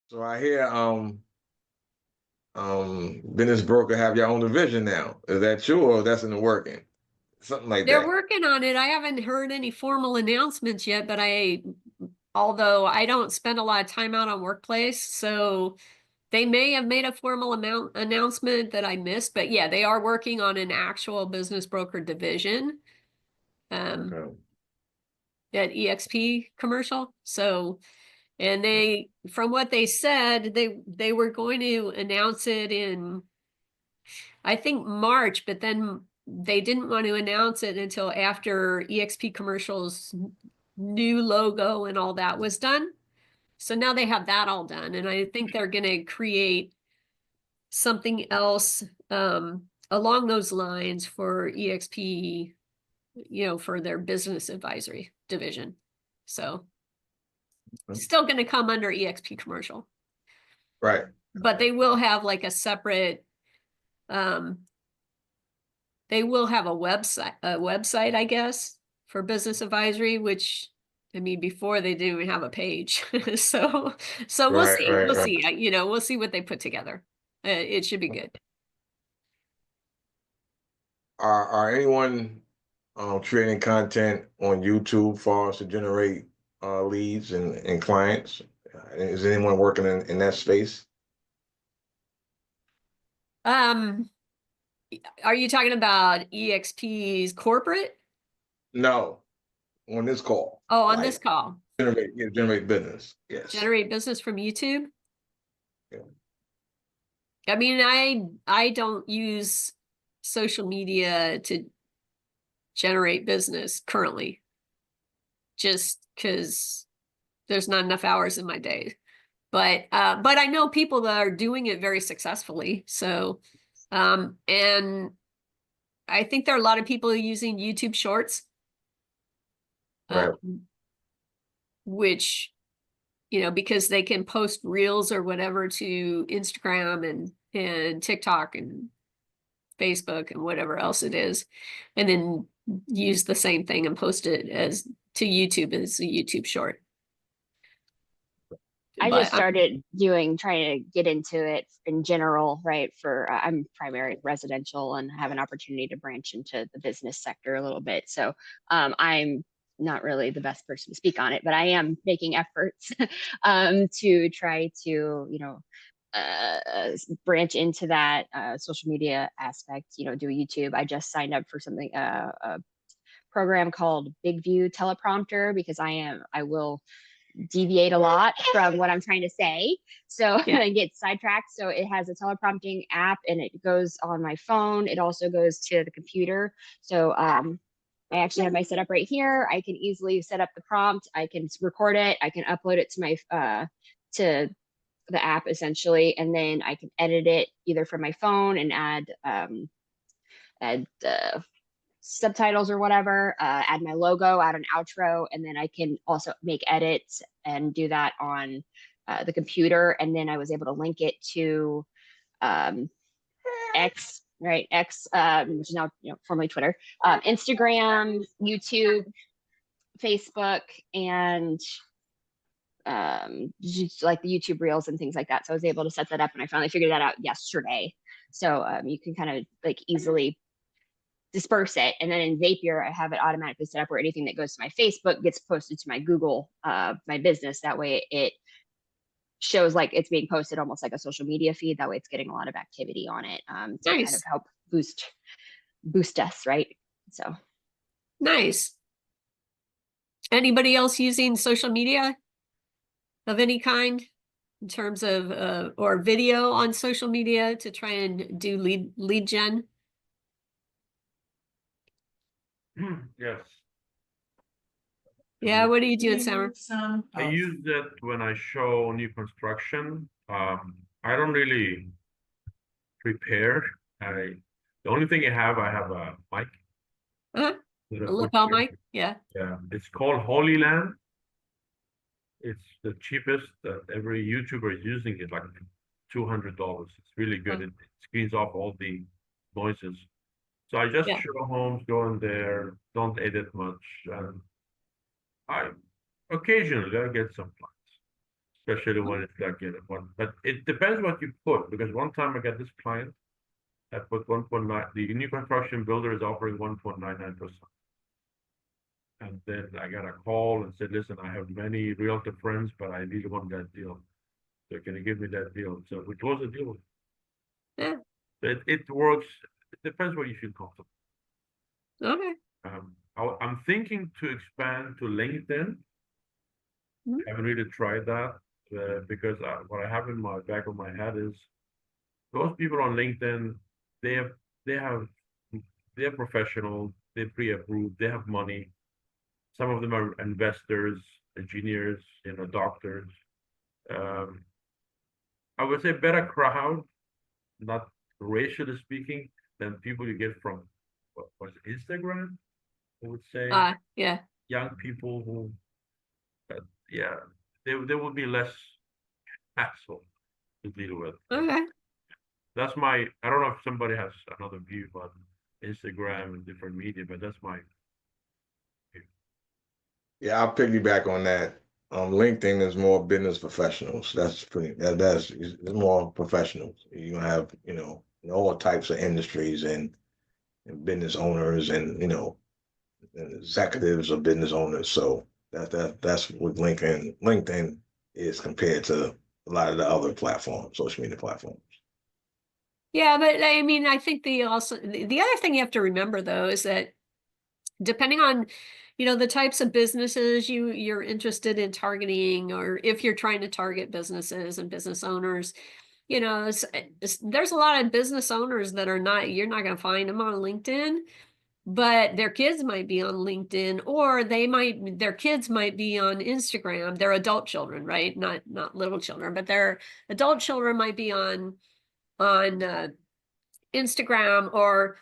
So I hear business broker have your own division now. Is that true or that's in the working? Something like They're that. working on it. I haven't heard any formal announcements yet, but although I don't spend a lot of time out on Workplace, so they may have made a formal announcement that I missed, but yeah, they are working on an actual business broker division um, Okay. at EXP Commercial. So, and from what they said, they were going to announce it in, I think, March, but then they didn't want to announce it until after EXP Commercial's new logo and all that was done. So now they have that all done, and I think they're going to create something else along those lines for EXP, for their business advisory division. So still going to come under EXP Commercial, Right. but they will have like a separate, um, they will have a website, I guess, for business advisory, which I mean, before they didn't even have a page. So we'll Right, see. right, We'll right. see. We'll see what they put together. It should be good. Are anyone creating content on YouTube for us to generate leads and clients? Is anyone working in that space? Um, are you talking about EXP's corporate? No, on this call. Oh, on this Like call. generate business. Yes. Generate business from YouTube? Yeah. I mean, I don't use social media to generate business currently, just because there's not enough hours in my day. But I know people that are doing it very successfully. So and I think there are a lot of people using YouTube Shorts, Right. um, which because they can post reels or whatever to Instagram and TikTok and Facebook and whatever else it is, and then use the same thing and post it as to YouTube as a YouTube short. I But just started trying to get into it in general, right? I'm primary residential and have an opportunity to branch into the business sector a little bit. So I'm not really the best person to speak on it, but I am making efforts to try to, branch into that social media aspect, do YouTube. I just signed up for something, a program called Big View Teleprompter, because I will deviate a lot from what I'm trying to say. So yeah, I get sidetracked. So it has a teleprompting app and it goes on my phone. It also goes to the computer. So I actually have my setup right here. I can easily set up the prompt. I can record it. I can upload it to my to the app essentially, and then I can edit it either from my phone and add subtitles or whatever, add my logo, add an outro, and then I can also make edits and do that on the computer. And then I was able to link it to X, right? X, which is now formerly Twitter, Instagram, YouTube, Facebook, and just like the YouTube reels and things like that. So I was able to set that up, and I finally figured that out yesterday. So you can kind of like easily disperse it. And then in Zapier, I have it automatically set up where anything that goes to my Facebook gets posted to my Google, my business. That way it shows like it's being posted almost like a social media feed. That way it's getting a lot of activity on it to kind of nice, help boost us, right? So nice. Anybody else using social media of any kind in terms of or video on social media to try and do lead gen? Yes. Yeah, what are you doing, Summer? I use that when I show new construction. I don't really prepare. The only thing I have a mic Uh-huh. with A a quick lapel mic? Yeah. Yeah, it's called Holy Land. It's the cheapest that every YouTuber is using it, like $200. It's really good. Oh. It screens off all the noises. So I just Yeah. show homes, go in there, don't edit much. And I occasionally I get some clients. especially when it's like, you know, one, but it depends what you put, because one time I got this client that put 1.9, the new construction builder is offering 1.99%. And then I got a call and said, listen, I have many realtor friends, but I really want that deal. So can you give me that deal? So we closed the deal. Yeah. It works. It depends what you feel comfortable. Okay. I'm thinking to expand to LinkedIn. Mhm. I haven't really tried that because what I have in my back of my head is those people on LinkedIn, they have they have they're professional, they're pre-approved, they have money. Some of them are investors, engineers, you know, doctors. Um, I would say better crowd, not racially speaking, than people you get from what was it, Instagram. I would say Yeah. young people who, yeah, there will be less hassle to deal with. Okay. That's my. I don't know if somebody has another view about Instagram and different media, but that's my view. Yeah, I'll piggyback on that. LinkedIn is more business professionals. That's it's more professionals. You have, you know, all types of industries and business owners and, you know, and executives of business owners. So that's what LinkedIn is compared to a lot of the other platforms, social media platforms. Yeah, but I mean, I think the other thing you have to remember though is that depending on, you know, the types of businesses you're interested in targeting, or if you're trying to target businesses and business owners, you know, there's a lot of business owners that are not, you're not going to find them on LinkedIn, but their kids might be on LinkedIn, or their kids might be on Instagram. They're adult children, right? Not little children, but their adult children might be on Instagram, or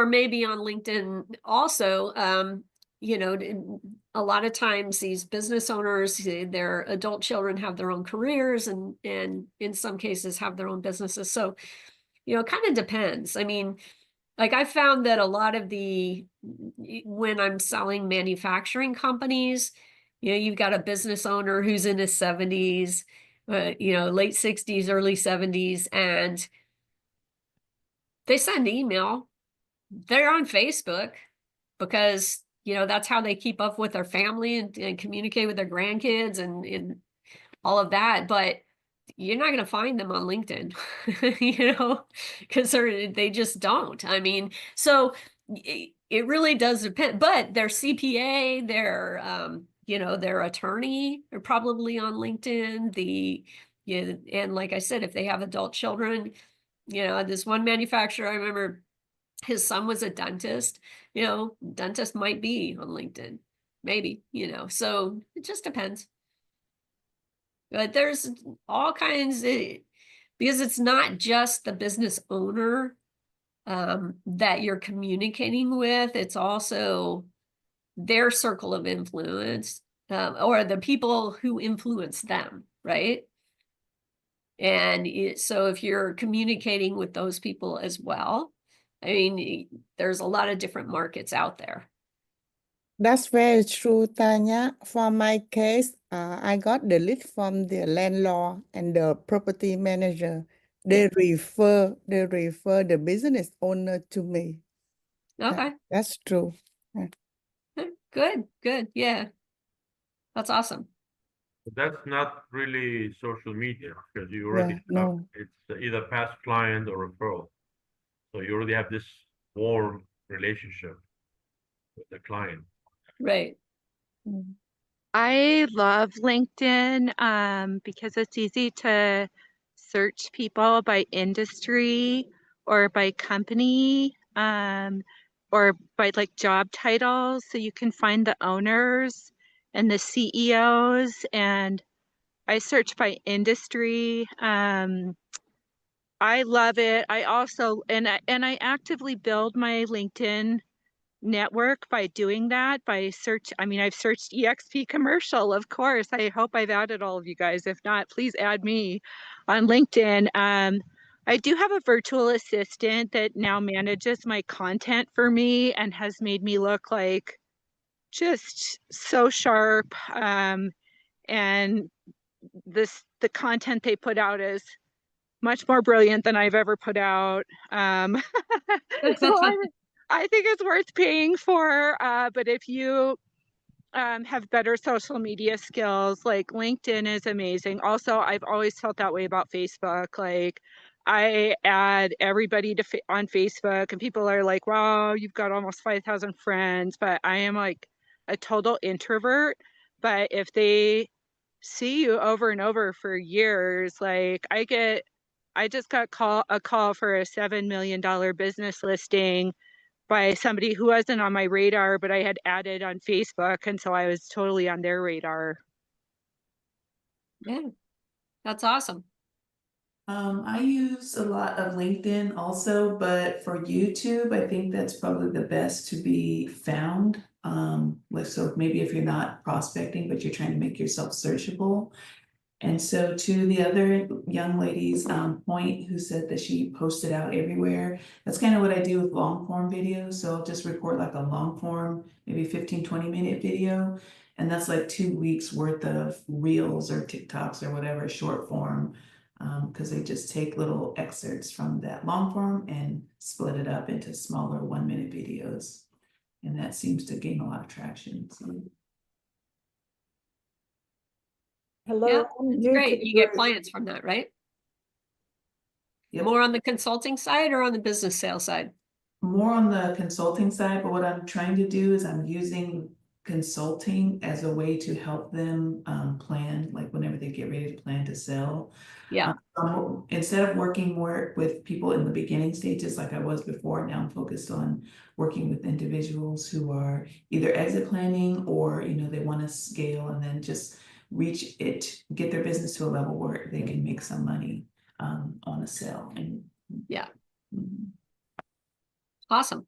maybe on LinkedIn also. You know, a lot of times these business owners, their adult children have their own careers, and in some cases have their own businesses. So, you know, it kind of depends. I mean, like I found that a lot of when I'm selling manufacturing companies, you know, you've got a business owner who's in his 70s, you know, late 60s, early 70s, and they send email. They're on Facebook because, you know, that's how they keep up with their family and communicate with their grandkids and all of that. But you're not going to find them on LinkedIn, you know, because they just don't. I mean, so it really does depend. But their CPA, you know, their attorney are probably on LinkedIn. And like I said, if they have adult children, you know, this one manufacturer, I remember his son was a dentist. You know, dentist might be on LinkedIn, maybe, you know, so it just depends. But there's all kinds because it's not just the business owner that you're communicating with, it's also their circle of influence, or the people who influence them, right? And so if you're communicating with those people as well, I mean, there's a lot of different markets out there. That's very true, Tanya. For my case, I got the lead from the landlord and the property manager. They refer the business owner to me. Okay. That's true. Good. Yeah. That's awesome. But that's not really social media because you already have, no. it's either past client or referral. So you already have this warm relationship with the client. Right. I love LinkedIn because it's easy to search people by industry or by company or by like job titles. So you can find the owners and the CEOs. And I search by industry. I love it. I also and I actively build my LinkedIn network by doing that, by search. I mean, I've searched EXP commercial, of course. I hope I've added all of you guys. If not, please add me on LinkedIn. I do have a virtual assistant that now manages my content for me and has made me look like just so sharp. And the content they put out is much more brilliant than I've ever put out. So I think it's worth paying for. But if you have better social media skills, like LinkedIn is amazing. Also, I've always felt that way about Facebook. Like I add everybody to on Facebook, and people are like, wow, you've got almost 5,000 friends, but I am like a total introvert. But if they see you over and over for years, like I just got a call for a $7 million business listing by somebody who wasn't on my radar, but I had added on Facebook, and so I was totally on their radar. Yeah, that's awesome. I use a lot of LinkedIn also, but for YouTube, I think that's probably the best to be found. So maybe if you're not prospecting, but you're trying to make yourself searchable. And so to the other young lady's point who said that she posted out everywhere, that's kind of what I do with long form videos. So I'll just record like a long form, maybe 15-20 minute video. And that's like 2 weeks worth of reels or TikToks or whatever, short form, because they just take little excerpts from that long form and split it up into smaller 1 minute videos. And that seems to gain a lot of traction. So. Hello, Yeah, I'm it's new great. to You get the- clients from that, right? Yep. More on the consulting side or on the business sales side? More on the consulting side, but what I'm trying to do is I'm using consulting as a way to help them plan, like whenever they get ready to plan to sell. Yeah, Instead of working more with people in the beginning stages like I was before, now I'm focused on working with individuals who are either exit planning or they want to scale and then just get their business to a level where they can make some money on a sale. And yeah. Mhm. Awesome.